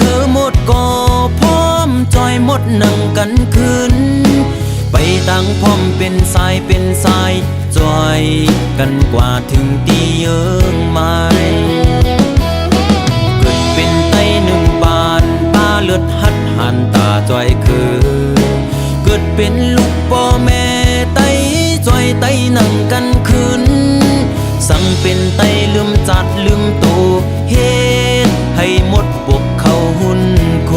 คือหมดก่อพร้อมจอยหมดนั่งกันคืนไปต่างพร้อมเป็นสายเป็นสายจอยกันกว่าถึงตีเยิงไม้เกิดเป็นไตหนึ่งบานตาเลือดหัดหันตาจอยคือเกิดเป็นลูกพ่อแม่ไตจอยไตนั่งกันคืนสั่งเป็นไตลืมจัดลืมโตเฮ็ดให้หมดพวกเขาหุ่นโค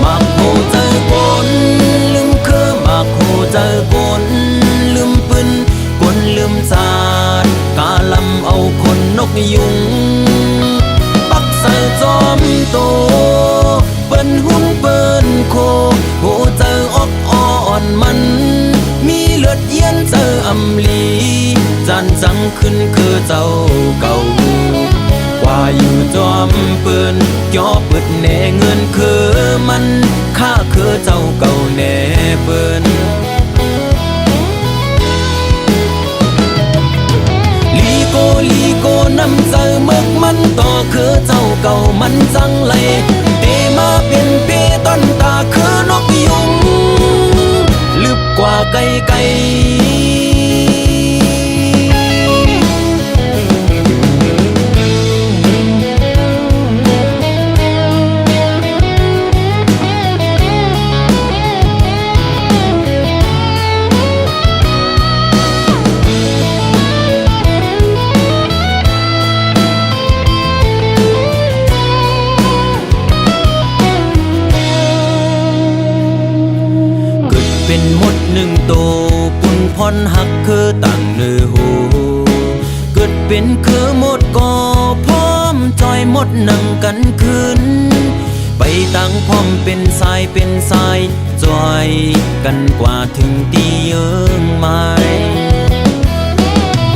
มาโคเจอกนลืมคือมาโคเจอกนลืมปืนกนลืมสาดกาลำเอาคนนกยุงปักใส่จอมโตเปิ้นหุ่นเปิ้นโคโคเจออกอ่อนมันมีเลือดเย็นเจออำลีจันจังขึ้นคือเจ้าเก่าว่าอยู่จอมปืนย่อปึดแน่เงินคือมันข้าคือเจ้าเก่าแน่ปืนลีโกน้ำเจอเมึกมันต่อคือเจ้าเก่ามันจังไรเตมาเป็นเปต้นตาคือนกยุงลึกกว่าไกลเป็นหมดหนึ่งโตปุ่นพรหักคือตั้งเนื้อหูเกิดเป็นคือหมดก่อพร้อมจอยหมดนั่งกันคืนไปตั้งพร้อมเป็นสายเป็นสายจอยกันกว่าถึงตีเยิงไม้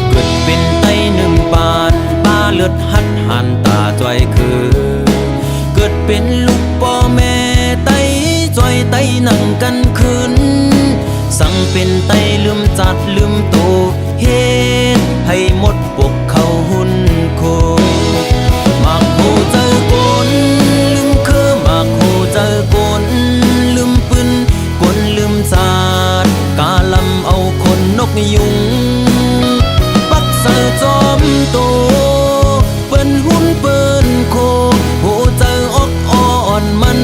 เกิดเป็นไตหนึ่งบานตาเลือดหัดหันตาจอยคือเกิดเป็นลูกพ่อแม่ไตจอยไตนั่งกันคืนสั่งเป็นไตลืมจัดลืมโตเฮ็ดให้หมดพวกเขาหุ่นโคมาโคเจอกนลืมคือมาโคเจอกนลืมปืนกนลืมสาดกาลำเอาคนนกยุงปักใส่จอมโตเปิ้นหุ่นเปิ้นโคโหเจออกอ่อนมัน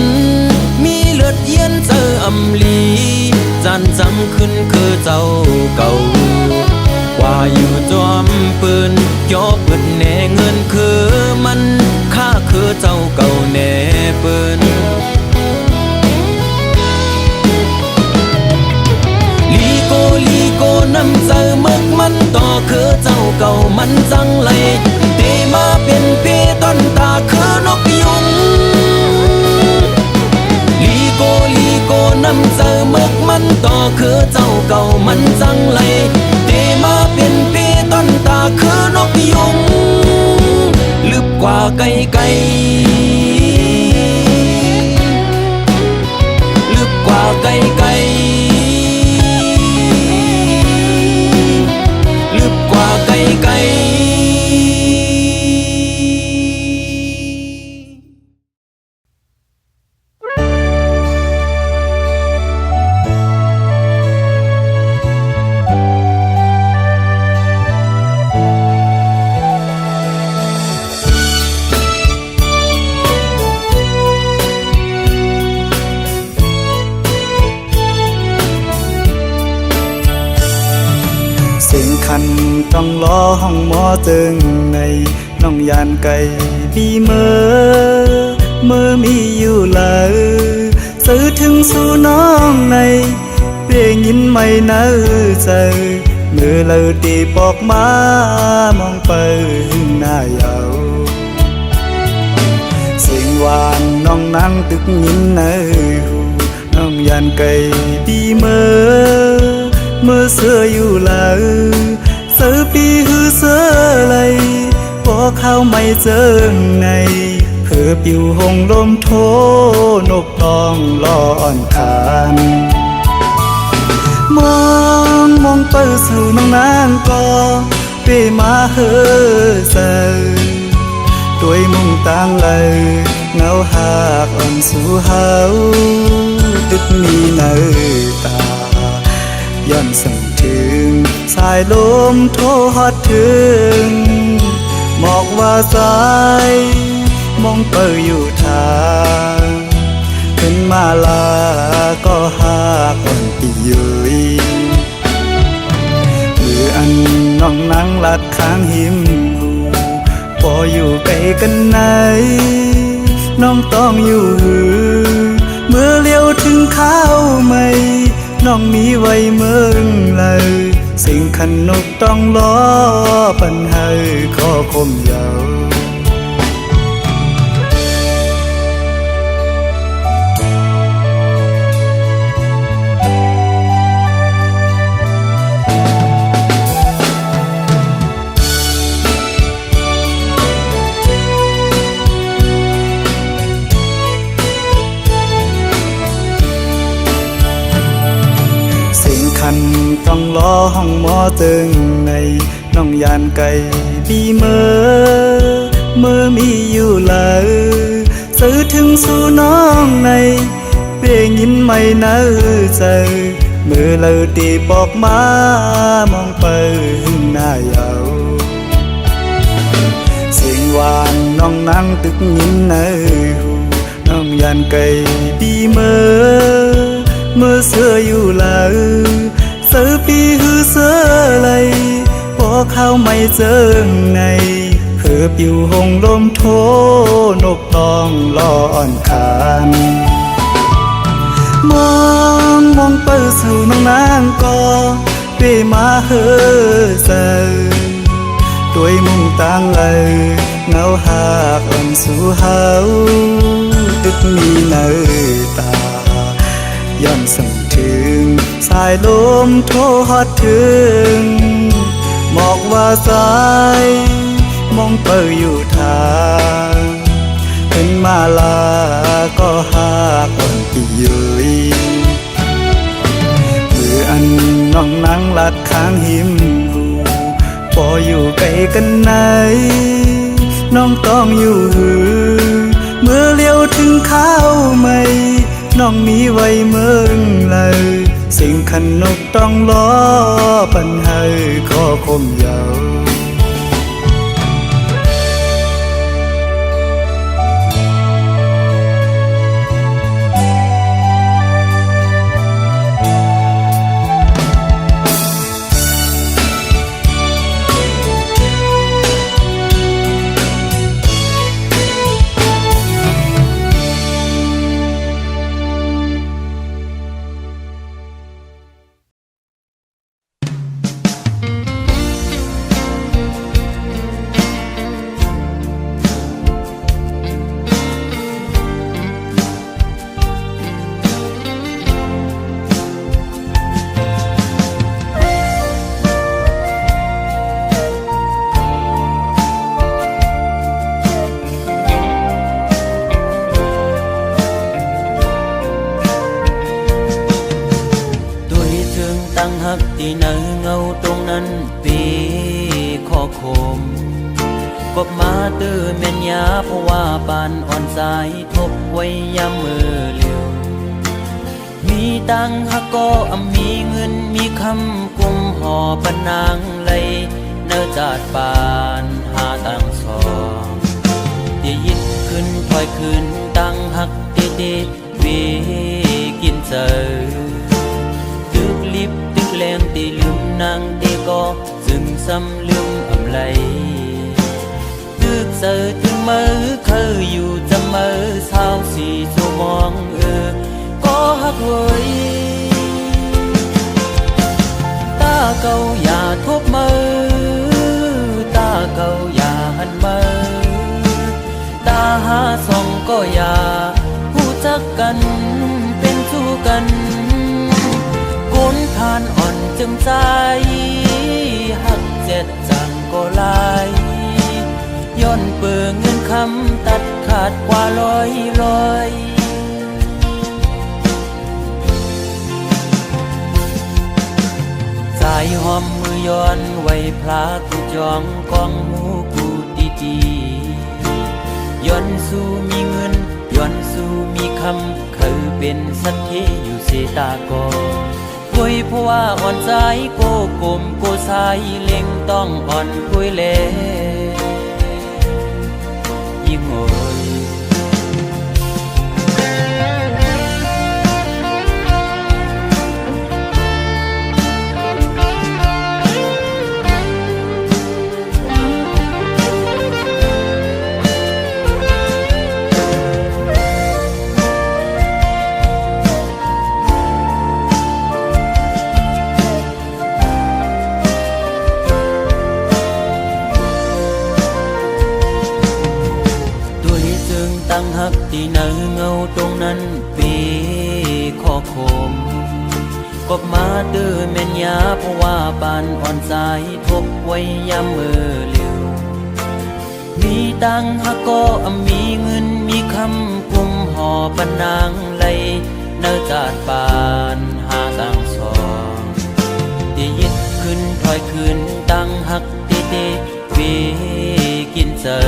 มีเลือดเย็นเจออำลีจันจังขึ้นคือเจ้าเก่าว่าอยู่จอมปืนย่อปึดแน่เงินคือมันข้าคือเจ้าเก่าแน่ปืนลีโกน้ำเจอเมึกมันต่อคือเจ้าเก่ามันจังไรเตมาเป็นเปต้นตาคือนกยุงลีโกน้ำเจอเมึกมันต่อคือเจ้าเก่ามันจังไรเตมาเป็นเปต้นตาคือนกยุงลึกกว่าไกลลึกกว่าไกลลึกกว่าไกลต้องรอห้องหมอจึงในน้องยานไก่ปีเมื่อมีอยู่เลยซื้อถึงสู่น้องในเพียงยินไม่เนื้อใจเมื่อเลยตีปอกมามองไปหน้าเยาเสียงหวานน้องนั่งตึกยินในหูน้องยานไก่ปีเมื่อเสื้ออยู่เลยเสือปีหือเสือไหลพอเข้าไม่เจอไงเพื่อปิวหงลมโทนกตองล้อนคานมองไปสู่น้องนางก็เปมาเฮอเซอด้วยมุ่งต่างเลยเงาหา กอ่อนสู่เฮาตึกมีเนื้อตาย้อนสั่งถึงสายลมโทรฮอดถึงบอกว่าสายมองเปิดอยู่ทางขึ้นมาลาก็หากอ่อนปีเยยมืออันน้องนั่งลัดข้างหิมหูพออยู่ไกลกันไหนน้องต้องอยู่หือเมื่อเลี้ยวถึงข้าวไม่น้องมีไว้เมืองเลยสิ่งขันนกต้องล้อปันให้ขอคมยาวต้องล้อห้องหมอตึงในน้องยานไก่ปีเมื่อมีอยู่เลยสื่อถึงสู่น้องในเพียงยินไม่เนื้อใจเมื่อเลอตีปอกมามองไปหึงหน้ายาวเสียงหวานน้องนั่งตึกยินเนื้อหูน้องยานไก่ปีเมื่อเสื้ออยู่เลยเสือปีหือเสือไหลพอเข้าไม่เจอในเพื่อปิวหงลมโทนกต้องรออ่อนคานมองเปิดสู่น้องนางก็เปมาเฮอเซอด้วยมุ่งตั้งเงาหากอ่อนสู่เฮาตึกมีเนื้อตาย้อนสั่งถึงสายลมโทรฮอดถึงบอกว่าสายมองเปิดอยู่ทางขึ้นมาลาก็หากอ่อนปีเยยมืออันน้องนั่งลัดข้างหิมหูพออยู่ไกลกันไหนน้องต้องอยู่หือเมื่อเลี้ยวถึงข้าวไม่น้องมีไว้เมืองเลยสิ่งขันนกต้องล้อปันให้ขอคมยาวหักที่เนื้อเงาตรงนั้นปีขอคมกบมาตื้อเมียนยาเพราะว่าปานอ่อนสายทบไว้ยามมือเลี้ยวมีตังหักก็มีเงินมีคำกุมห่อปนางไหลเนื้อจาดปานหาตังสองที่ยิดขึ้นถอยขึ้นตังหักเตเวกินเจอตึกลิบตึกแรงตีลืมนางเตก็ซึ่งซ้ำลืมไหลตึกเจอถึงมือเคยอยู่จะมือเศร้าสีชั่วมองก็หักเว้ยตาเก่าอย่าทบมือตาเก่าอย่าหันมือตาหาส่องก็อย่าผู้จักกันเป็นสู้กันคนทานอ่อนจึงใจหักเจ็ดจังก็ลายย้อนเปื้อเงินคำตัดขาดกว่าลอยสายหอมมือย้อนไว้พลากูจองกองหูกูตีย้อนสู่มีเงินย้อนสู่ เป็นสัตถีอยู่เสตากอคุยเพราะว่าอ่อนใจโกกลมโกสายเล็งต้องอ่อนคุยเลยิ่งโอยตั้งหักที่เนื้อเงาตรงนั้นปีขอคมกบมาเดือแม่นยาเพราะว่าปานอ่อนสายทบไว้ยามมือเลี้ยวมีตังหักก็มีเงินมีคำกุมห่อปนางไหลเนื้อจาดปานหาต่างสองที่ยึดขึ้นถอยขึ้นตั้งหักที่เตปีกินเจอ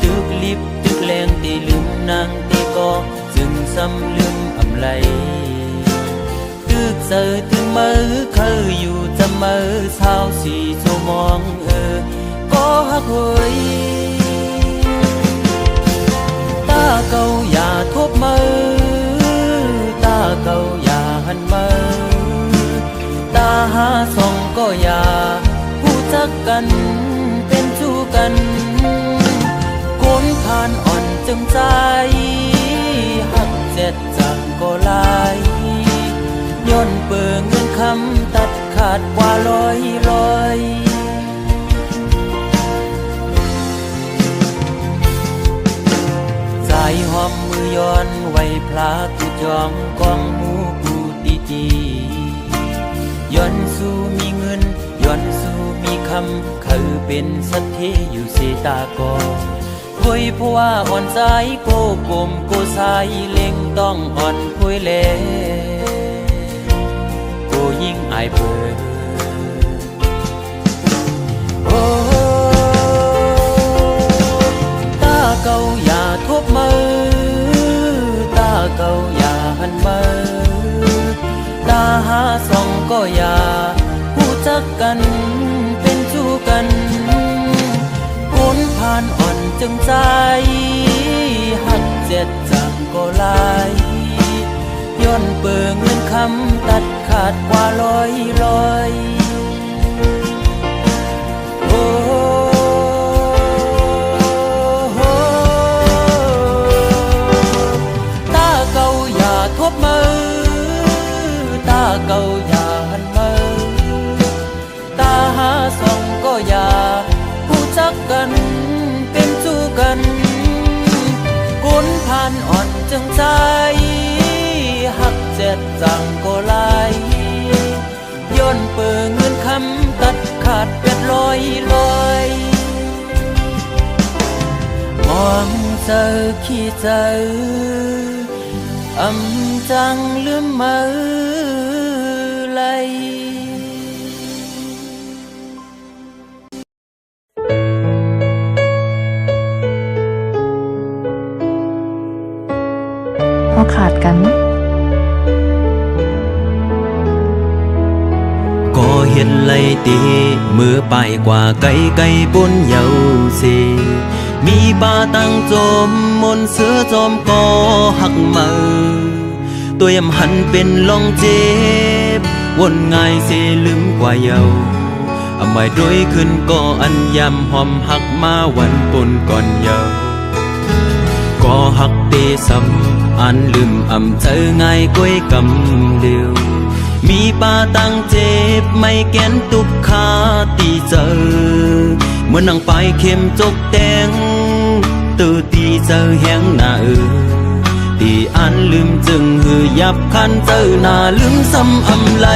ตึกลิบตึกแรงตีลืมนางตีก็จึงซ้ำลืมอำไลตึกเสือถึงมือเคยอยู่จะมือเช้าสีโซมองก็หักเฮ้ยตาเก่าอย่าทบมือตาเก่าอย่าหันมือตาหาส่องก็อย่าผู้จักกันเป็นชู้กันคนผ่านอ่อนจึงใจหักเจ็ดจังก็ลายย้อนเปิงเงินคำตัดขาดกว่าลอยสายหอมมือย้อนไว้พลากูจองกองหูกูตีจีย้อนสู้มีเงินย้อนสู้มีคำคือเป็นสัตถีอยู่เสตากอคุยเพราะว่าอ่อนใจโกกลมโกสายเล็งต้องอ่อนคุยเลโกยิ่งอายเปิดโอ้ตาเก่าอย่าทบมือตาเก่าอย่าหันมือตาหาส่องก็อย่าผู้จักกันเป็นชู้กันคนผ่านอ่อนจึงใจหักเจ็ดจังก็ลายย้อนเปิงเงินคำตัดขาดกว่าลอยโอ้ตาเก่าอย่าทบมือตาเก่าอย่าหันมือตาหาส่องก็อย่าผู้จักกันเป็นชู้กันคนผ่านอ่อนจึงใจหักเจ็ดจังก็ลายย้อนเปิงเงินคำตัดขาดเป็ดลอยมองเจอขี้เจอจังลืมมือไหลขาดกันก็เห็นไหลตีมือไปกว่าไก่บนเยาสีมีป่าตั้งจมมนเสือจอมก็หักมือตัวยำหันเป็นลองเจ็บวนง่ายเสลืมกว่าเยาไม่โดยขึ้นก็อันยำหอมหักมาวันปนก่อนเยาก็หักเตซ้ำอันลืมเจอง่ายก้อยกำเดียวมีป่าตั้งเจ็บไม่แก้นตุกขาตีเจอเมื่อนั่งไปเข้มจกแดงตื่ตีเจอแหงหน้าตีอันลืมจึงหือยับคันเจอหน้าลืมซ้ำไหล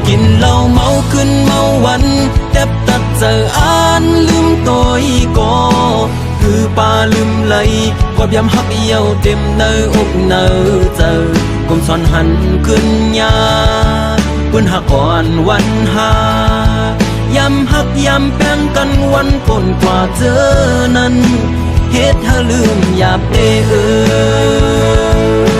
กินเหล้าเมาขึ้นเมาวันแทบตัดเจออันลืมตัวก็คือป่าลืมไหลกอบยำหักเยี่ยวเต็มเนื้ออกเนื้อเจอกลมซ้อนหันขึ้นยาปืนหักก่อนวันหายำหักยำแป้งกันวันปนกว่าเจอนั้นเฮ็ดให้ลืมหยาบเด้อ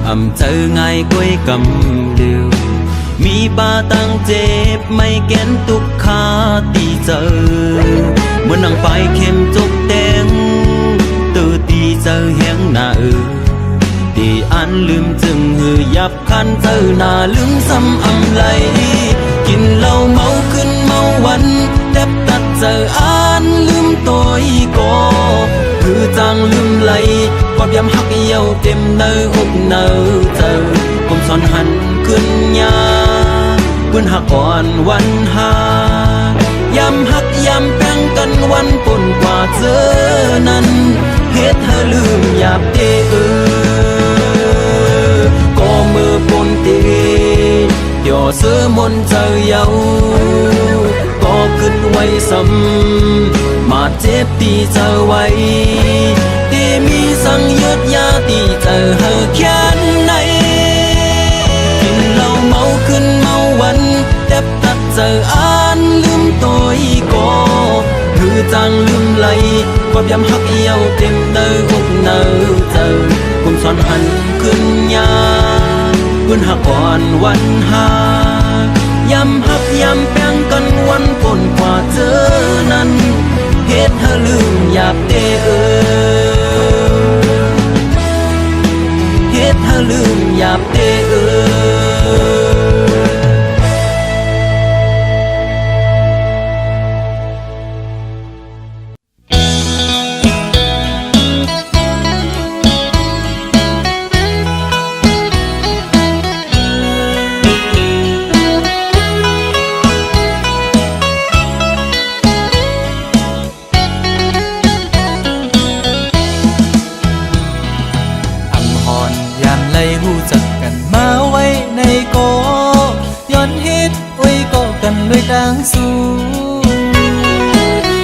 อำเจอง่ายก้วยกำเดียวมีปาตังเจ็บไม่แก้นตุกขาตีเจอเมื่อนั่งไปเข้มจกแดงตือตีเจอแหงหน้าตีอันลืมจึงหือยับคันเจอหน้าลืมซ้ำอำไหลกินเหล้าเมาขึ้นเมาวันแทบตัดเจออันลืมตัวอีกอคือจางลืมไหลความยำหักเย้าเต็มเนื้ออกเนื้อเจอผมสอนหันขึ้นยาปืนหักก่อนวันหายำหักยำแป้งกันวันปนกว่าเจอนั้นเฮ็ดเธอลืมหยาบเตก็มือปนเตเดี๋ยวเสือมนเจอเยาก็ขึ้นไว้ซ้ำมาเจ็บตีเจอไว้ตีมีสังยืดยาตีเจอเธอแค่ไหนกินเหล้าเมาขึ้นเมาวันแทบตัดเจออันลืมตัวอีกอคือจางลืมไหลความยำหักเย้าเต็มเนื้ออกเนื้อเจอผมสอนหันขึ้นยาปืนหักก่อนวันหายำหักยำแป้งกันวันปนกว่าเจอนั้นเฮ็ดเธอลืมหยาบเตเฮ็ดเธอลืมหยาบเตดังสู้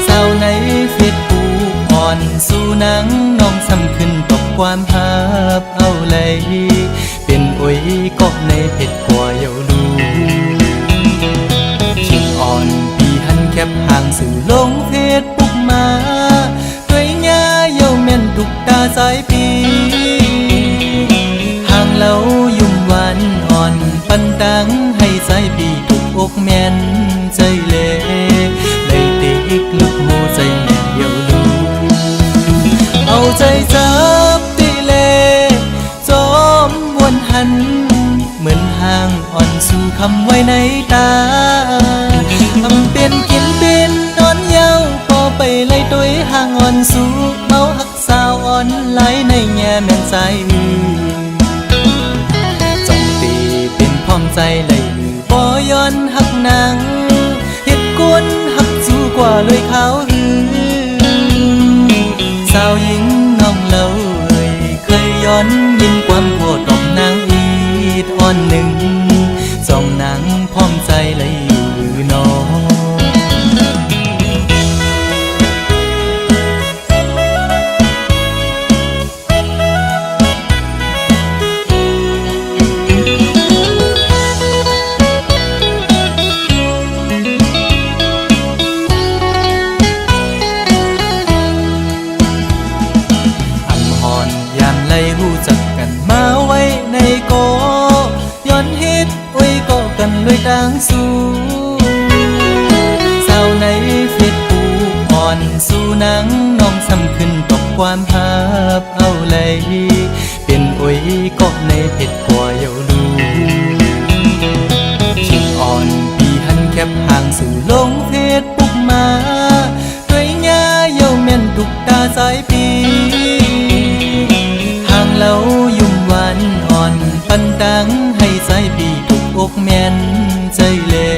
สาวในเฟซบุ๊กอ่อนสู้หนังน้องซ้ำขึ้นตกความภาพเอาเลยเป็นโอยก็ในเพจกว่าเยาดูชิงอ่อนปีหันแคบห่างสื่อลงเฟซบุ๊กมาด้วยหน้าเยาแม่นทุกตาสายปีห่างเรายุ่มหวานอ่อนปันตังให้สายปีทุกอกแม่นใจเล่เลยติกลุกโมใจแม่เยาลูเอาใจจับตีเล่จอมวนหันเหมือนห่างอ่อนสู่คำไว้ในตาทำเป็นกินเป็นนอนเยาพอไปเลยตัวห่างอ่อนสู่เมาหักสาวอ่อนไหลในแง่แม่นใจจงตีเป็นพร้อมใจเลยบ่ย้อนหักนางเฮ็ดกวนหักสู้กว่าเลยเขาสาวหญิงน้องเล่าเคยย้อนยินความโกรธของนางอีดอ่อนหนึ่งสองนางพร้อมใจเลยอยู่น้องด้วยดังสู้สาวในเฟซบุ๊กอ่อนสู้หนังน้องซ้ำขึ้นตกความภาพเอาเลยเป็นโอยก็ในเพจกว่าเยาดูชิงอ่อนปีหันแคบห่างสื่อลงเฟซบุ๊กมาด้วยหน้าเยาแม่นทุกตาสายปีห่างเรายุ่มหวานอ่อนปันตังให้สายปีอกแม่นใจเล่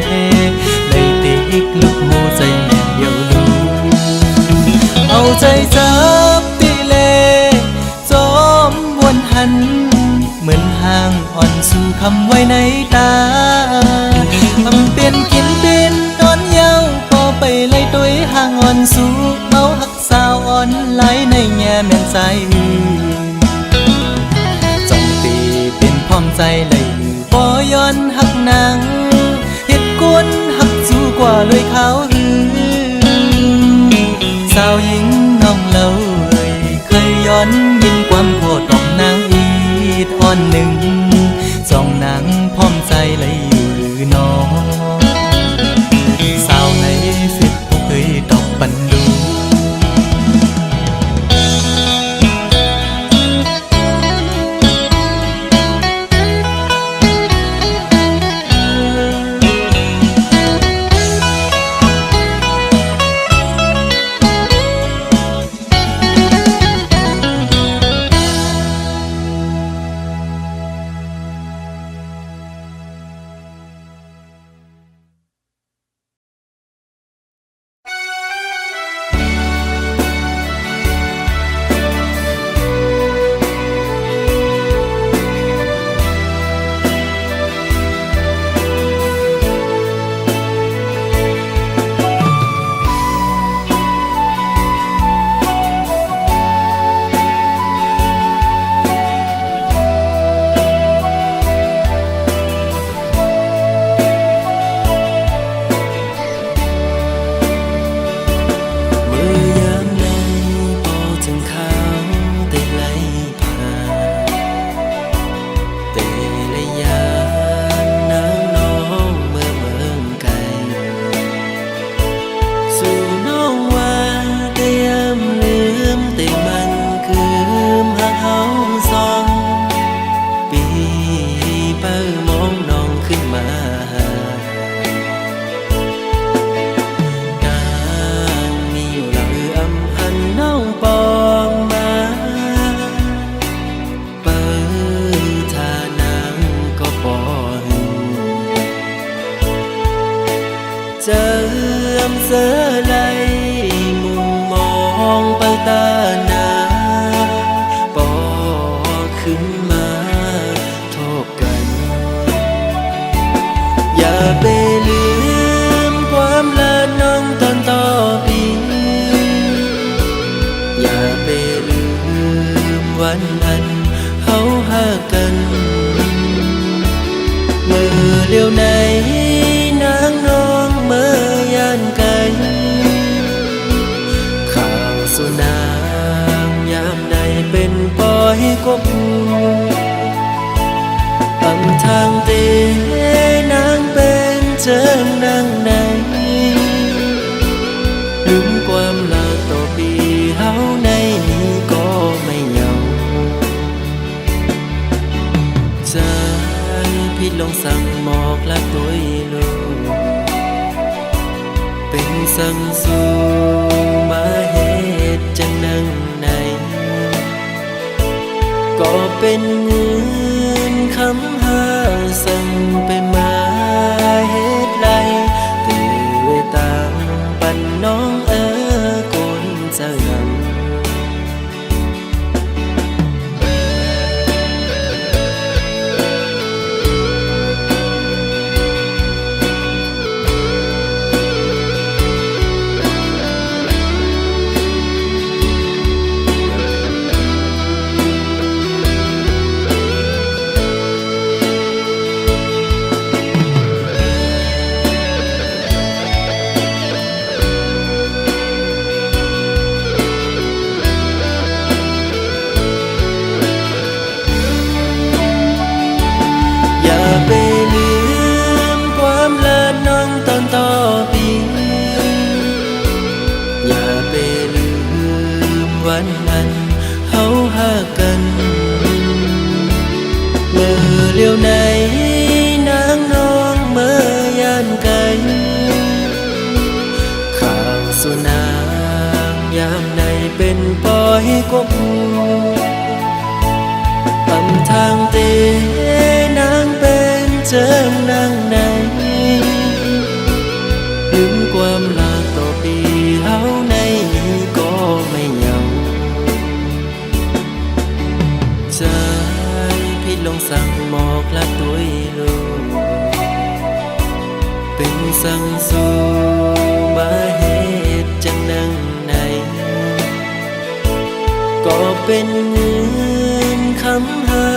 เลยติกลุกโมใจแม่เยาลูเอาใจจับตีเล่จอมวนหันเหมือนห่างอ่อนสู่คำไว้ในตาทำเป็นกินเป็นนอนเยาพอไปเลยตัวห่างอ่อนสู่เมาหักสาวอ่อนไหลในแง่แม่นใจจงตีเป็นพร้อมใจเลยบ่ย้อนหักนางเฮ็ดกวนหักสู้กว่าเลยเขาสาวหญิงน้องเล่าเคยย้อนยินความโกรธของนางอีดอ่อน อนหนึ่งสองนางพร้อมใจเลยอยู่หรือน้องสาวในเฟซบุ๊กเคยตอบปันดูเจิมเสือไหลมุมมองไปตาหนาปอขึ้นมาทบกันอย่าไปลืมความละน้องตอนต่อปีอย่าไปลืมวันนั้นเฮาหากันเมื่อเลี้ยวไหนนางน้องเมื่อยานไกลข่าวสุนางยามใดเป็นปล่อยกบอำทางเตนางเป็นเจิงนางไหนลืมความลาต่อปีเฮาในนี้ก็ไม่เหงาใจพี่ลงสั่งหมอกละตัวลูกเป็นสั่งสู่มาเหตุจังนั่งในก็เป็นเงินคำหาสั่งไปมาเหตุไรตื่นตามปันน้องกนจะงำไปลืมความละน้องตอนต่อปีอย่าไปลืมวันนั้นเฮาหากันเมื่อเลี้ยวไหนนางน้องเมื่อยานไกลข่าวสุนางยามใดเป็นปล่อยกบอำทางเตนางเป็นเจิงนางไหนลืมความลาต่อปีเฮาในนี้ก็ไม่เหงาใจพี่ลงสั่งหมอกละตัวลูกเป็นสั่งสู่มาเหตุจังนั่งไหนก็เป็นเงินคำหา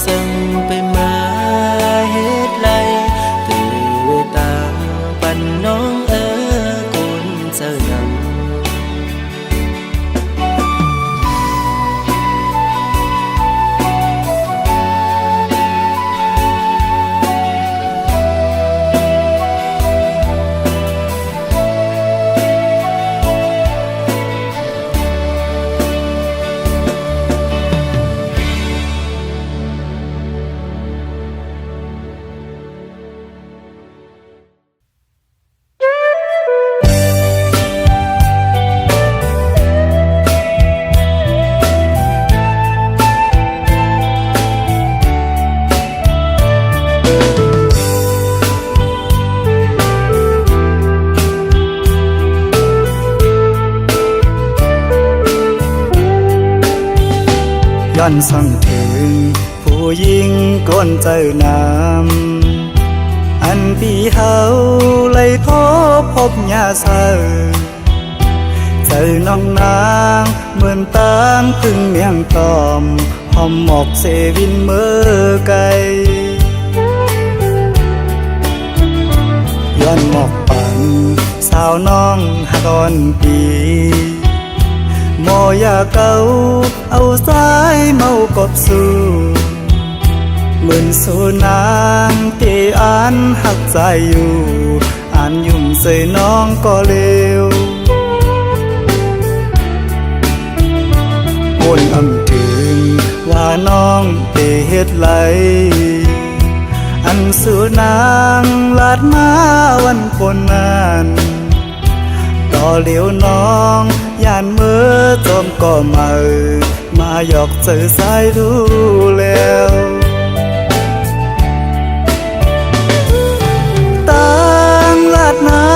สั่งไปมาเหตุไรตื่นตามปันน้องกนจะงำ ย้อนส่องถึงผู้หญิงก้นเจอน้ำอันปีเฮาเลยทบพบยาเศร้าเจอน้องนางเหมือนตามพึ่งเมียงตอมหอมหมอกเซวินเมื่อไกลย้อนหมอกปันสาวน้องหากอนปีโมยาเก่าเอาสายเมากบสู่เหมือนสู่นางที่อ่านหักใจอยู่อ่านยุ่มใส่น้องก็เลวโอนอำถึงว่าน้องเตเฮ็ดไหลอันสู่นางลาดมาวันปนนานต่อเหลียวน้องย่านเมื่อจอมก็มาหยอกเจอสายดูแล้วตั้งลาดนา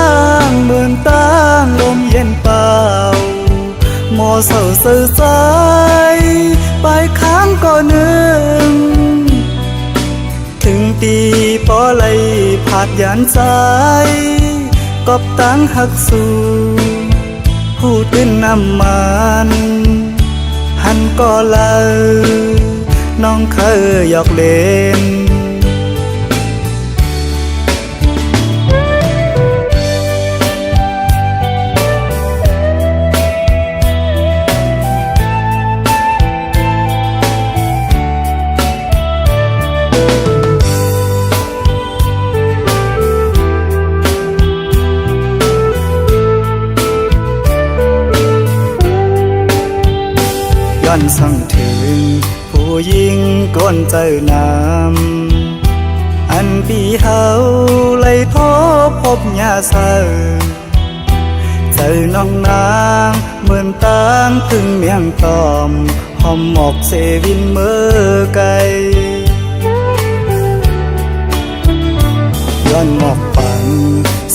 งเหมือนตั้งลมเย็นเปล่าหมอเศร้าเสื่อใจไปค้างก็นึงถึงตีปอไหลผาดยานใจกอบตั้งหักสู่ผู้ตื่นน้ำมันหันก็เล่าน้องเคยหยอกเล่นย้อนส่องถึงผู้หญิงก้นเจอน้ำอันปีเฮาเลยทบพบยาเศร้าเจอน้องนางเหมือนตามพึ่งเมียงตอมหอมหมอกเซวินเมื่อไกลย้อนหมอกปัน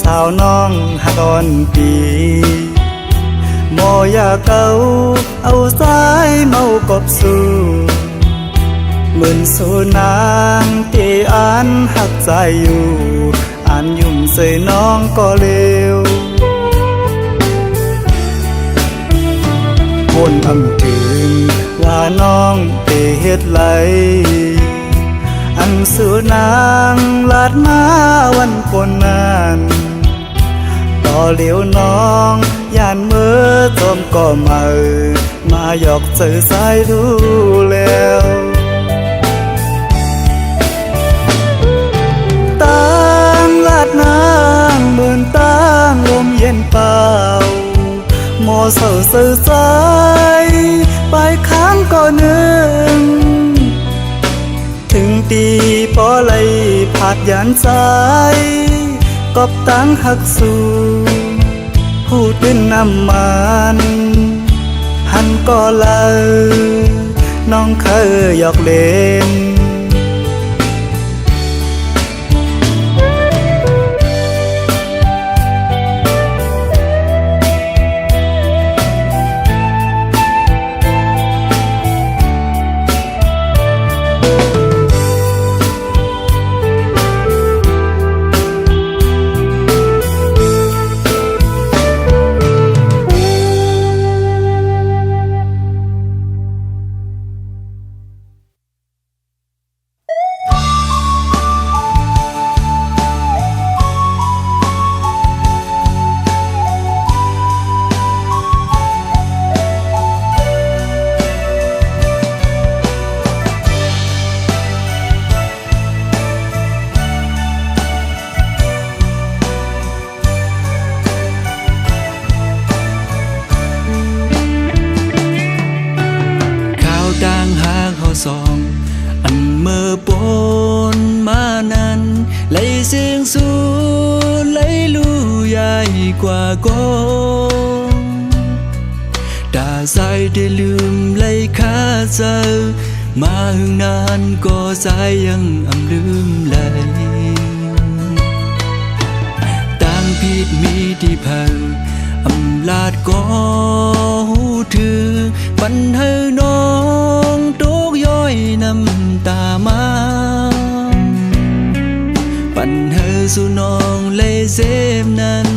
สาวน้องหากอนปีโมยาเก่าเอาสายเมากบสู่เหมือนสู่นางที่อ่านหักใจอยู่อ่านยุ่มใส่น้องก็เลวคนอำถึงว่าน้องเตเฮ็ดไหลอันสู่นางลาดมาวันปนนานต่อเหลียวน้องย่านเมื่อจอมก็มาหยอกเจอสายดูแล้วตั้งลาดนางเหมือนตั้งลมเย็นเปล่าหมอเศร้าเสื่อใจไปค้างก็นึงถึงตีปอไหลผาดยานใจกอบตั้งหักสู่ผู้ตื่นน้ำมันหันก็เล่าน้องเคยหยอกเล่นสองอันเมื่อปนมานั้นไหลเสียงสูไหลลู่ใหญ่กว่ากองตาใสได้ลืมไหลคาเจอมาหึงนานก็ใจยังอำลืมไหลต่างผิดมีที่พังอำลาดก็หูถือปันให้น้องตก อยน้ำตามาปั่นเธอสู่น้องเลยเซฟนั้น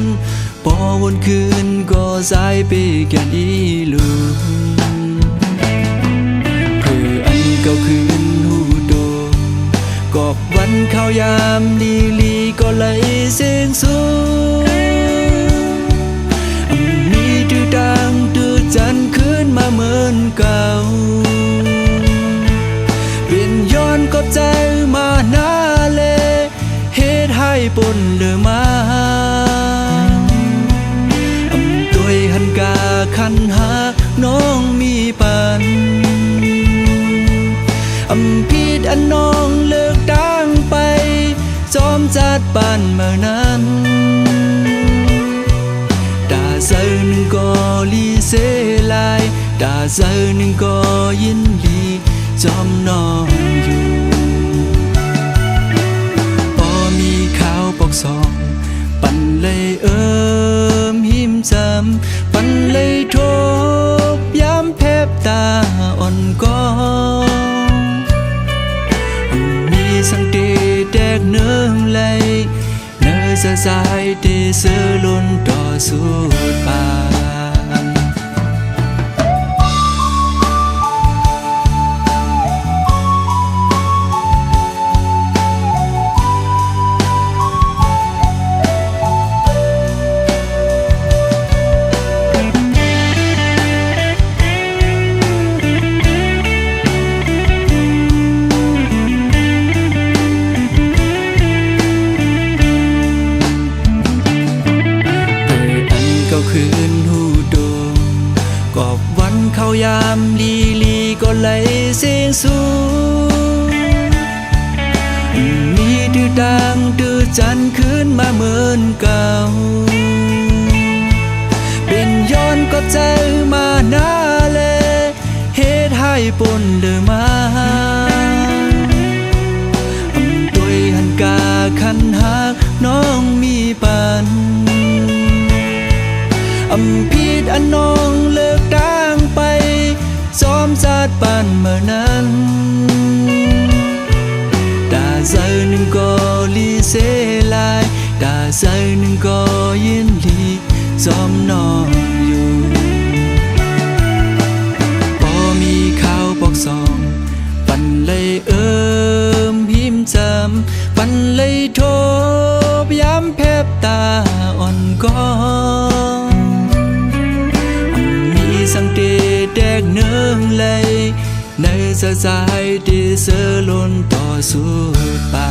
พอวนคืนก็สายไปแค่นี้ลูกเพื่ออันเก่าคืนหูโดกอบวันเข้ายามลีลีก็เลยเสียงสูงมีดื้อดังดื้อจันขึ้นมาเหมือนเก่าเปลี่ยนย้อนกอบใจมาหน้าเลเฮ็ดให้ปนเลือมาตัวหันกาคันหาน้องมีปันผิดอันน้องเลิกดังไปจอมจัดปานเมื่อนั้นดาเซอหนึ่งก็ลีเซลายดาเซอหนึ่งก็ยินดีจอมน้องอยู่พอมีข่าวปกสองปันเลยหิมจำปันเลยโทบย้ำแทบตาอ่อนก้องมีสังเตแดกเนื้อเลยเนื้อสายเตเสือล้นต่อสุดปาคืนหูโดกอบวันเข้ายามลีลีก็ไหลเสียงสูงมีดื้อดังดื้อจันขึ้นมาเหมือนเก่าเป็นย้อนกอบใจมาหน้าเลเฮ็ดให้ปนเลือมาตัวหันกาคันหักน้องมีปันผิดอันน้องเลิกดังไปซ้อมจัดปานเมื่อนั้นดาเซอหนึ่งก็ลีเซลายดาเซอหนึ่งก็ยินดีซ้อมน้องอยู่พอมีข่าวปกสองปันเลยหิมจำปันเลยโทบย้ำแพบตาอ่อนก้องสังเตแดกเนื้อเลยในสายที่เสือล้นต่อสุดปา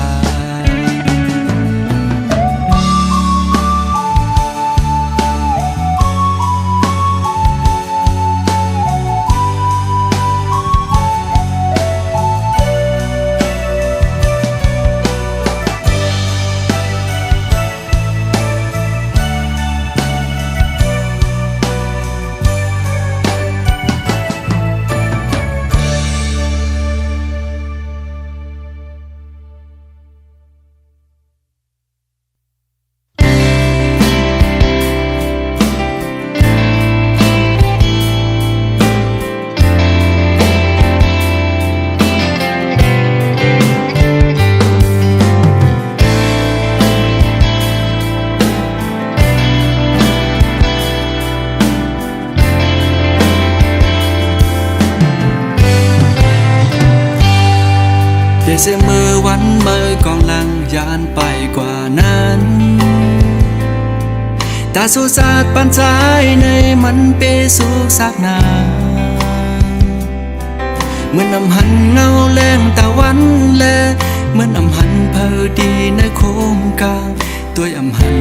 เสียมือวันเมื่อกองลังยานไปกว่านั้นตาสุสาดปันใจในมันเปสุกสักนาเหมือนน้ำหันเงาแรงตะวันแลเหมือนน้ำหันเพอดีในโคมกาตัวอำหัน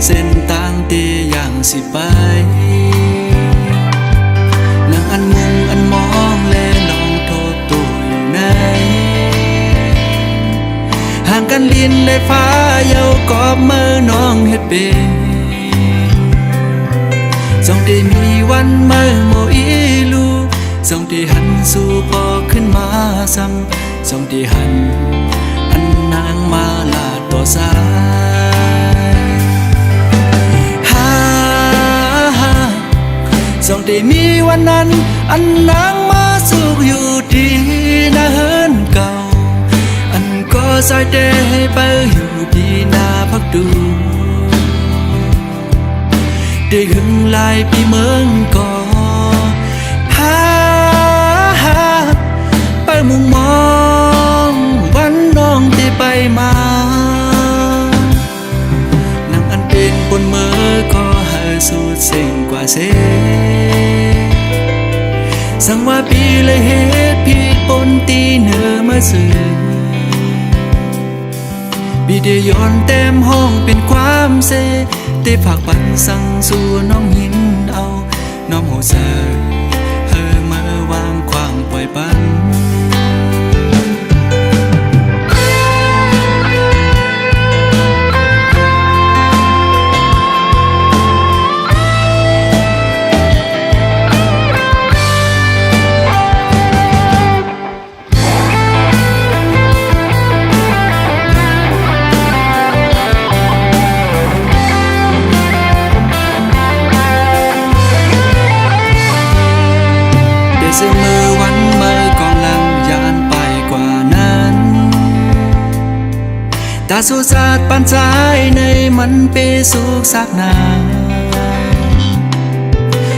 เส้นต่างเตอย่างสิไปนางอันมุงอันมองแลลองโทษตัวอยู่ไหนห่างกันลินเลยฟ้าเยากอบมือน้องเฮ็ดเป็นจงได้มีวันมือโมอีลูจงได้หันสู่พอขึ้นมาซ้ำจงได้หันอันนางมาลาต่อสายจงได้มีวันนั้นอันนางมาสุขอยู่ดี นะเฮินเก่าอันก็ซอยเดให้ไปอยู่ดีนาพักดูได้หึงลายปีเมืองก่อหาไปมุงมองวันน้องที่ไปมานั่งอันเป็นบนมือก็หาสูดเสียงกว่าเสสั่งว่าปีเลยเหตุผิดปนตีเหนือมาสื่อบีเดียย้อนเต็มห้องเป็นความเสได้ฝากปันสั่งสู่น้องหินเอาน้อมหัวเสอเฮอมาวางควางปล่อยปันเสมอวันเมื่อก่อนหลังยานไปกว่านั้นตาสุสาดปันสายในมันเปสุกสักนา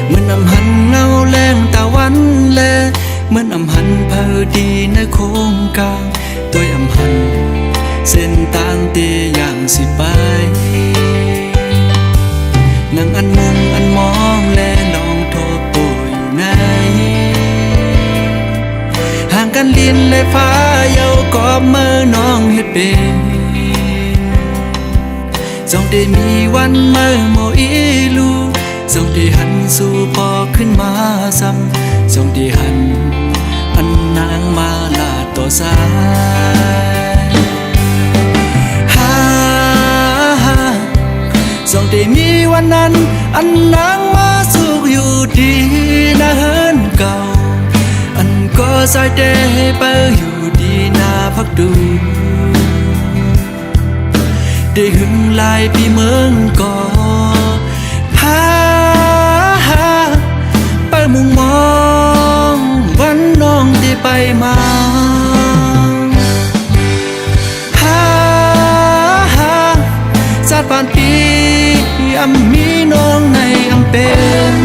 เหมือนอำหันเงาแรงตะวันแลเหมือนอำหันเพอดีในโค้งกลางตัวอำหันเส้นต่างเตียอย่างสิไปนั่งอันมุงอันมองแลลองโทษตัวอยู่ไหนห่างกันลินเลยฟ้าเยาวกอบมือน้องเฮ็ดเป็นส่องได้มีวันเมื่อโมอีลูส่องได้หันสู่พอขึ้นมาซ้ำส่องได้หันอันนางมาลาต่อสายส่องได้มีวันนั้นอันนางมาสุขอยู่ดีนะเฮินเก่าอันก็ซอยเดให้ไปอยู่ดีนาพักดูได้หึงลายปีเมืองก่อหาไปมุงมองวันน้องที่ไปมาหาสาดผ่านปีอำมีน้องในอำเป็น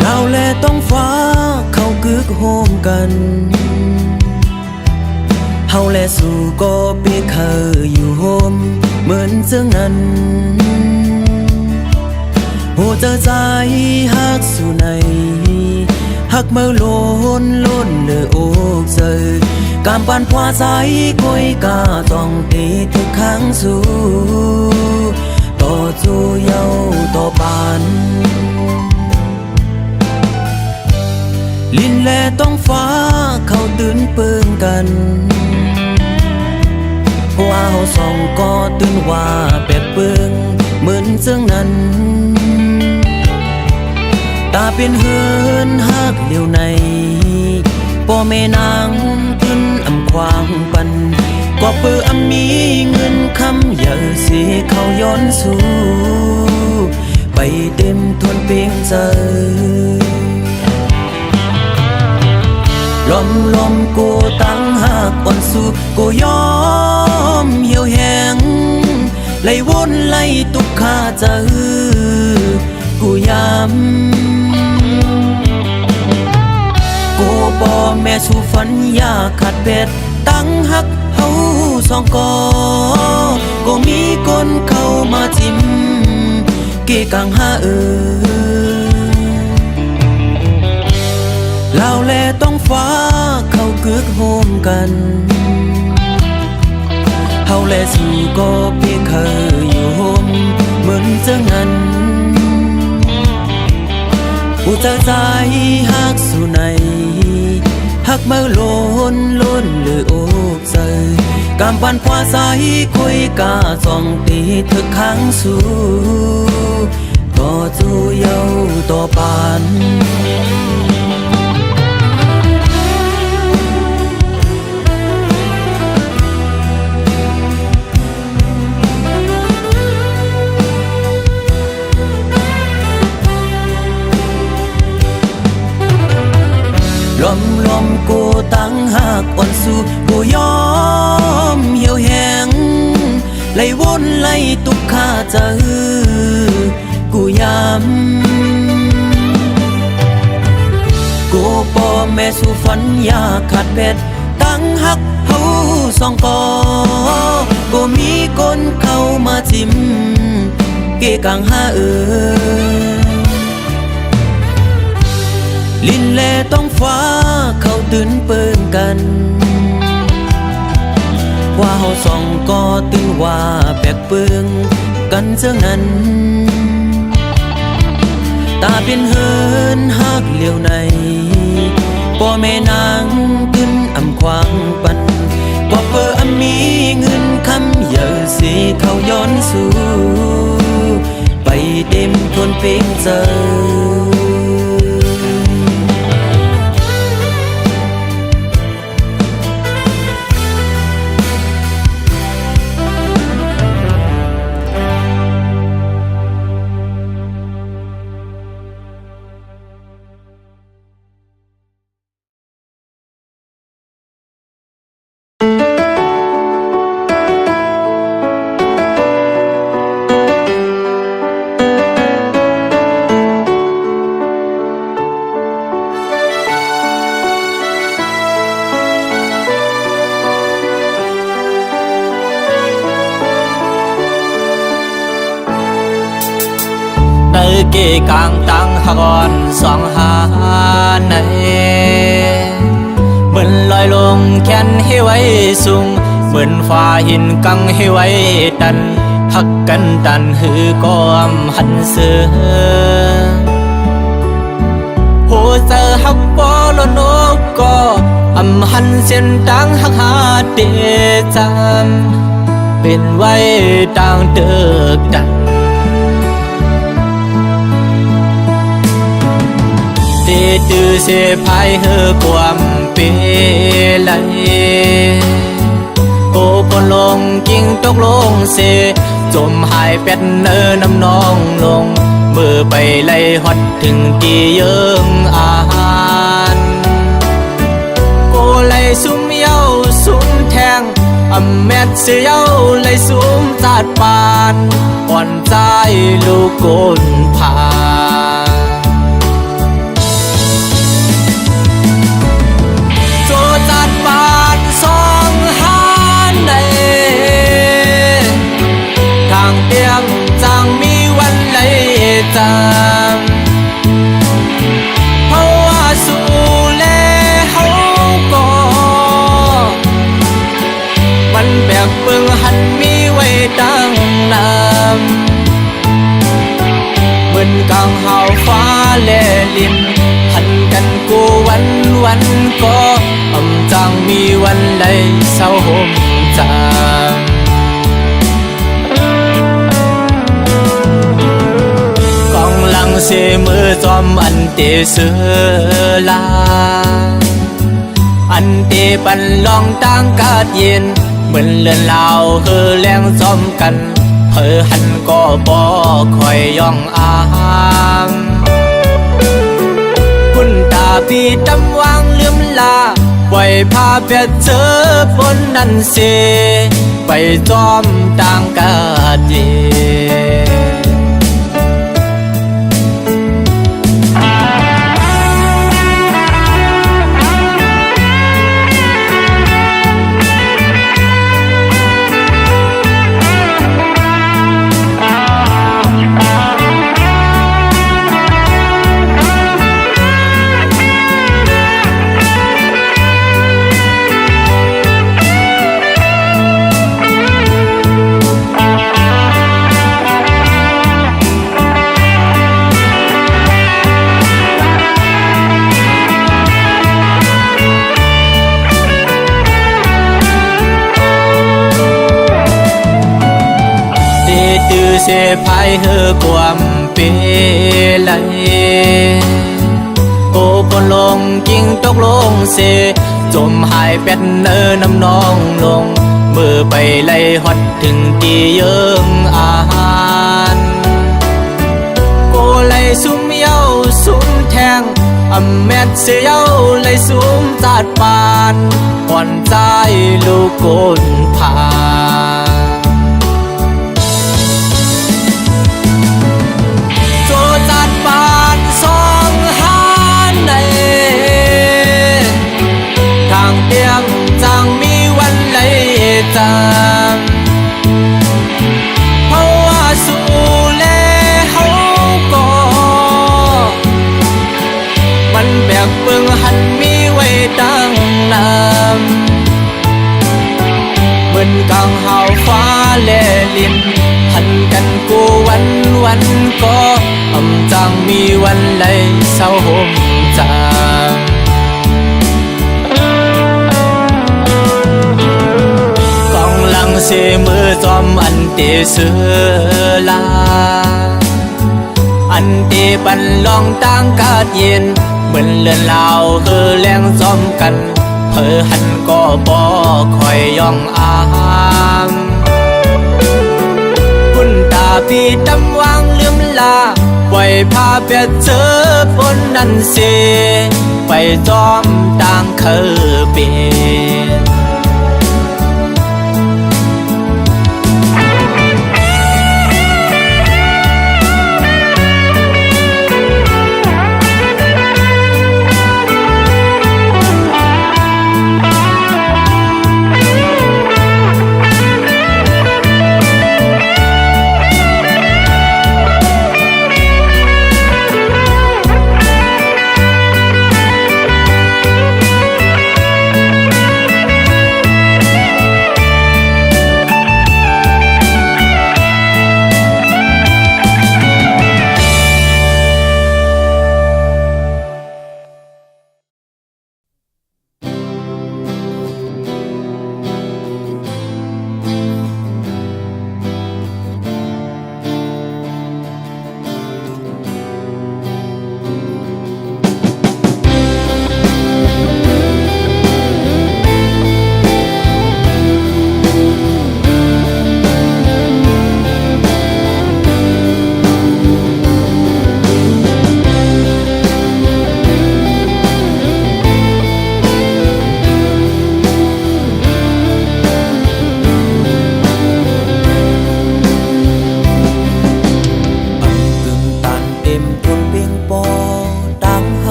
เราแลต้องฟ้าเขากึกโฮมกันเฮาแลสู่ก็เปเคยอยู่โฮมเหมือนเจ้านั้นหัวใจฮักสู่ในฮักเมื่อล้นเลยโอกเจอกามปานพวาใจก้อยกาต้องตีทุกครั้งสู่ต่อจูเยาต่อปานลินแลต้องฟ้าเขาตื่นเปิงกันว่าเฮาสองก็ตื่นว่าแปดเปิงเหมือนเจ้านั้นตาเป็นเฮือนฮักเดียวในพ่อแม่นางขึ้นอำควางปันก็เปื้ออำมีเงินคำอย่าสิเขาย้อนสู่ไปเต็มทวนเพียงใจลมกูตั้งหักอ่อนสู่กูยอมเหี่ยวแห้งไล่วนไล่ตุกขาเจอกูย้ำกูบ่แม่สู่ฝันอยากขาดเป็ดตั้งหักเฮาสองก็มีคนเข้ามาจิ้มเกกังหาเราแลต้องฟ้าเขากึกโฮมกันเฮาแลสู่ก็เพียงเคยอยู่โฮมเหมือนเจ้านั้นผู้ เจ้าใจฮักสู่ในฮักเมื่อล้นหรือโอกใจกำปันควาใสคุยกาสองตีเธอค้างสู่ต่อจูเยาต่อปานลมกูตั้งหากอ่อนสู่กูยอมเหี่ยวแหงไล่วนไล่ตุกข้าเจอกูย้ำกูป่อแม่สู่ฝันอยากขาดเพชรตั้งหักเฮาสองกอกูมีคนเข้ามาจิ้มเกกังหาลินแลต้องฟ้าเขาตื่นเปิงกันว่าเฮาสองก็ตื่นว่าแปลกเปิงกันเจ้านั้นตาเป็นเฮินฮักเหลียวในป่อแม่นางขึ้นอำควางปันป่อเปิอมีเงินคำเยอะสิเขาย้อนสู่ไปเต็มทนเพลงเจอเกกลางตั้งหากอนสองหาในเหมือนลอยลงแขนให้ไว้สูงเหมือนฟ้าหินกังให้ไว้ดันหักกันดันหือกอมหันเสือโหเจอหักปอลนกก็อำหันเส้นดังหักหาเดจำเป็นไว้ดังเดิกดันเดตือเสพายเฮอความเปไหลโกคนลงกิ่งตกลงเสจมหายเป็ดเนอน้ำนองลงมือไปไล่ฮอดถึงกี่เยิงอาหารโกไล่ซุ่มเย้าซุ่มแทงอำแมดเสียเย้าไล่ซุ่มจาดปานอ่อนใจลูกโกนผาสองหาในทางเตียงจางมีวันไหลจางเพราะว่าสู่แลเฮาก็มันแบกเบิ่งหันมีไว้ตั้งนานเหมือนกังเฮาฟ้าแลลินหันกันกูวันก็อำจางมีวันใดเศร้าห่มจางกองหลังเสมือจอมอันเตเสือลาอันเตปันลองตั้งกาดเย็นเหมือนเลือนลาวเฮอแรงจอมกันเฮอหันก็บ่คอยย่องอางคุณตาพี่ดำวางลืมลาปล่อยพาเพียเจอบนนั้นเสไปจอมต่างกาดเย เสพายเฮือความเปไหลโอ้คนลงกิ่งตกลงเสจมหายเป็ดเนอน้ำนองลงมือไปไล่ฮอดถึงตีเยิงอาหารโกไล่ซุ่มเย้าซุ่มแทงอำแมดเสียเย้าไล่ซุ่มจาดปานก่อนใจลูกโกนผาโจจาดปานสองหานในทางเตียงจังมีวันไหลจางเพราะว่าสู่แลเฮาก็มันแบกเบิ่งหันมีไว้ตั้งนานเหมือนกังหาวฟ้าแลลินหันกันกูวันก็อำจังมีวันไหลเศร้าห่มจางเสมือจอมอันเตเสือลาอันเตปันลองตั้งกาดเย็นเหมือนเลือนลาวเฮือแรงจอมกันเธอหันก็บ่คอยย่องอางคุณตาพี่ดำวางลืมลาปล่อยพาเปียเจอปนนั่นเสไปจอมต่างเคอเป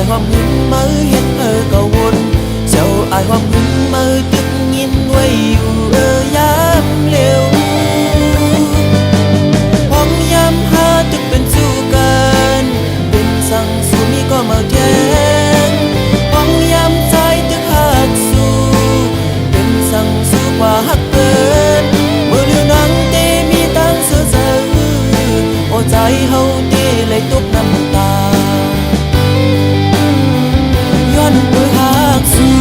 ai hoang hứng mơ hết ở cầu vốn dẫu ai hoang hứng mơ tức nhìn quayอยู่yám liều hoang yám ha tứcเป็นสู้กันเป็นสั่งสู้มีก็มาแข่งhoangยามใจตึกหักสู้เป็นสั่งสู้กว่าหักเกินเมื่อเรื่องนังเตมีตั้งเสือเสือโอ้ใจเฮาเตเลยตกน้ำตาย้อนเมื่อหักสู้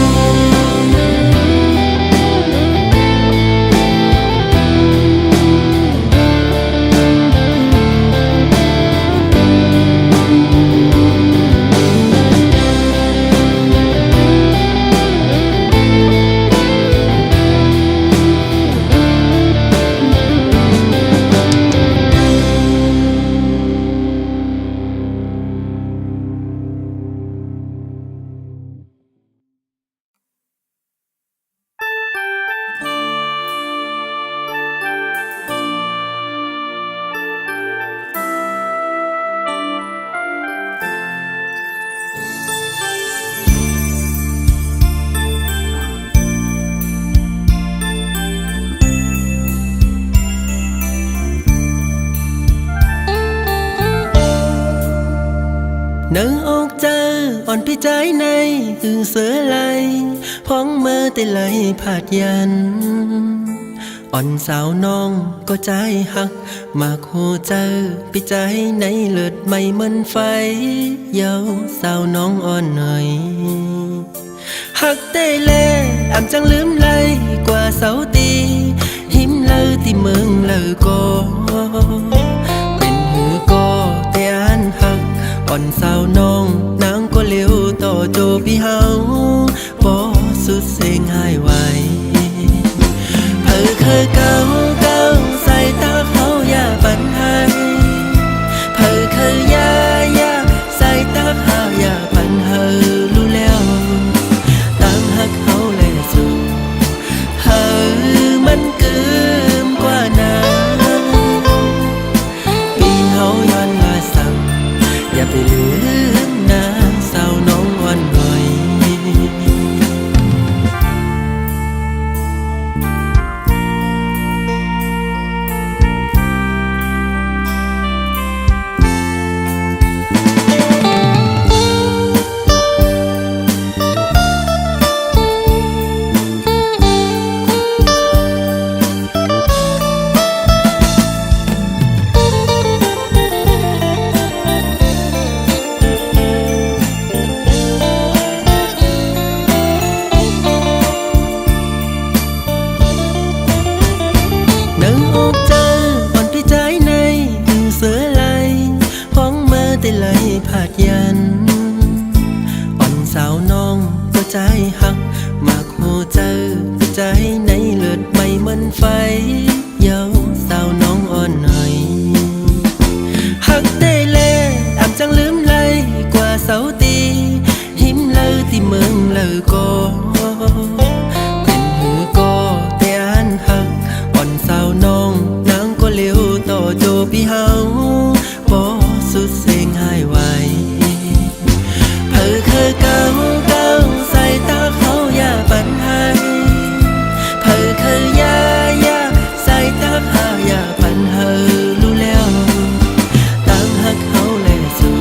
nâng ốc cha on pi trái này từ xưa lại phóng mơ tê lại phạtยัน อ่อนสาวน้องก็ใจหักมากหัวใจปีใจในเลือดไม่เหมือนไฟเยาสาวน้องอ่อนหน่อยหักเต้เล่อ่ำจังลืมเลยกว่าเสาตีหิมเลยที่เมืองเลยก็เป็นหือก็แต่อันหักอ่อนสาวน้องนางก็เลี้ยวต่อโจพี่เฮาบ่สุดเสียงหายไวเคยเก่าใส่ตาเขาอย่าปันให้เคยยาใส่ตาเขาอย่าปันรู้แล้วตั้งหักเขาเลยสุดมันเกินกว่านั้นปีเขาย้อนมาสั่งอย่าไปลืมนะสาวน้องวันหน่อยใจหักมากหัวใจใจในเลือดไม่เหมือนไฟเยาสาวน้องอ่อนหน่อยหักเต้เล่อ่ำจังลืมเลยกว่าเสาตีหิมเลยที่เมืองเลยก็เป็นหือก็แต่อันหักอ่อนสาวน้องนางก็เลี้ยวต่อโจพี่เฮาบ่สุดเสียงหายไวเคยเก่าใส่ตาเขาอย่าปันให้เคยยาใส่ตาเขาอย่าปันรู้แล้วตั้งหักเขาเลยสุด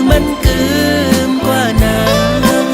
มันเกินกว่านั้น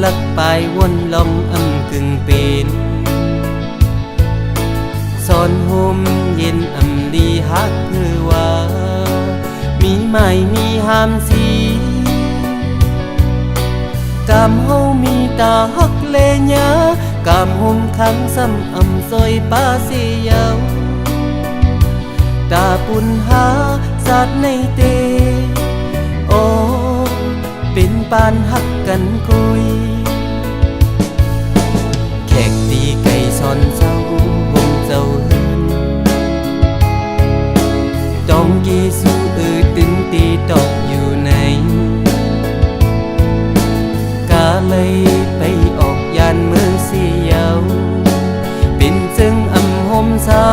ลักปลายวนลมอำกึ่งเป็นสอนห่มเย็นอำลีฮักเพื่อว่ามีไม่มีหามสีกำเฮามีตาฮักเลญากำห่มขังซ้ำอำซอยป้าเสียาวตาปุ่นหาสัตว์ในเตโอเป็นปานฮักกันคุยแขกตีไก่ซอนเจ้าวงเจ้าเฮินต้องกีสู้ตึงตีตกอยู่ในกาเลยไปออกยานมือเสียวเป็นจึงอำหมเศร้า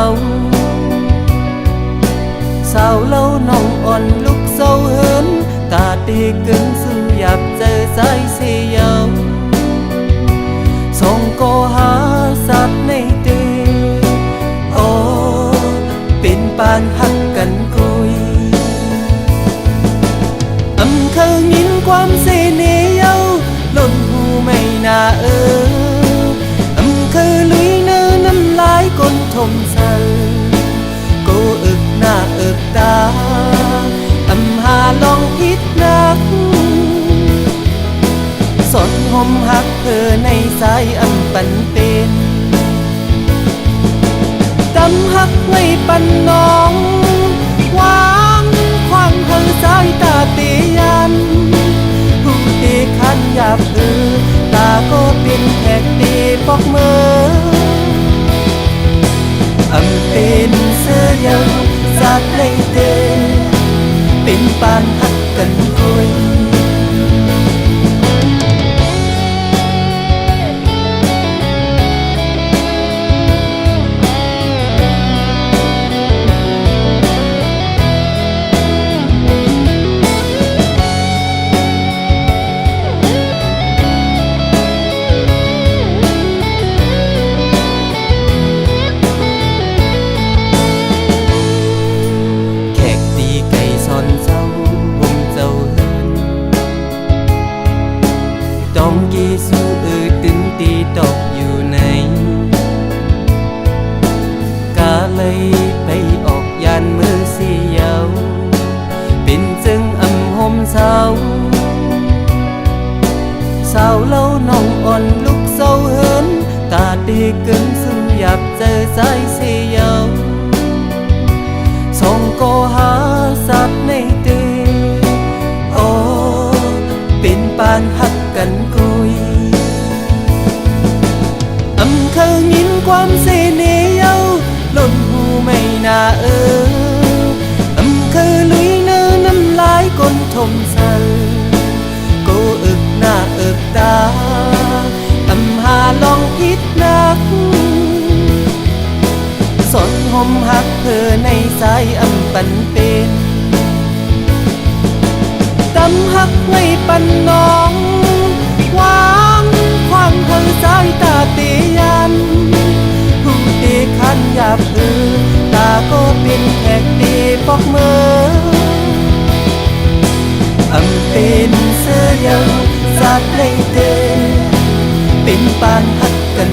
สาวเล่าน้องอ่อนลุกเศร้าเหินตาตีกึ่งสู้อยากเจอสายเสียวส่งก็หาสัตว์ในเตโอเป็นปานหักกันคุยอำเคยยินความเสน่ห์เย้าล้นหูไม่น่าอำเคยลุยเนื้อน้ำลายก้นทมเศร้าก็อึกหน้าอึกตาอำหาลองพิดนักสอนหมหักเธอในสายอำปันเป็นดำหักไว้ปันน้องวางความเธอสายตาเตียันผู้ตีขันหยาบตาก็เป็นแขกตีปอกมืออำเป็นเสื้อเดียวสัตว์ในเตเป็นปานหักกันคุยต้องกีสู้ตึงตีตกอยู่ในกาเลยไปออกยานมือเสียวเป็นจึงอำหมเศร้าสาวเล่าน้องอ่อนลุกเศร้าเหินตาตีกึ่งสู้อยากเจอสายเสียวส่งก็หาสัตว์ในเตโอเป็นปานหักกันคุยอำเคยยินความเสน่ห์เย้าล้นหูไม่น่าอำเคยลุยเนื้อน้ำลายก้นทมเศร้าก็อึกหน้าอึกตาอำหาลองพิดนักสอนหมหักเธอในสายอำปันเป็นดำหักไว้ปันน้องวางความเธอสายตาเตียันผู้ตีขันหยาบตาก็เป็นแขกตีปอกมืออำเป็นเสื้อเดียวสัตว์ในเตเป็นปานหักกัน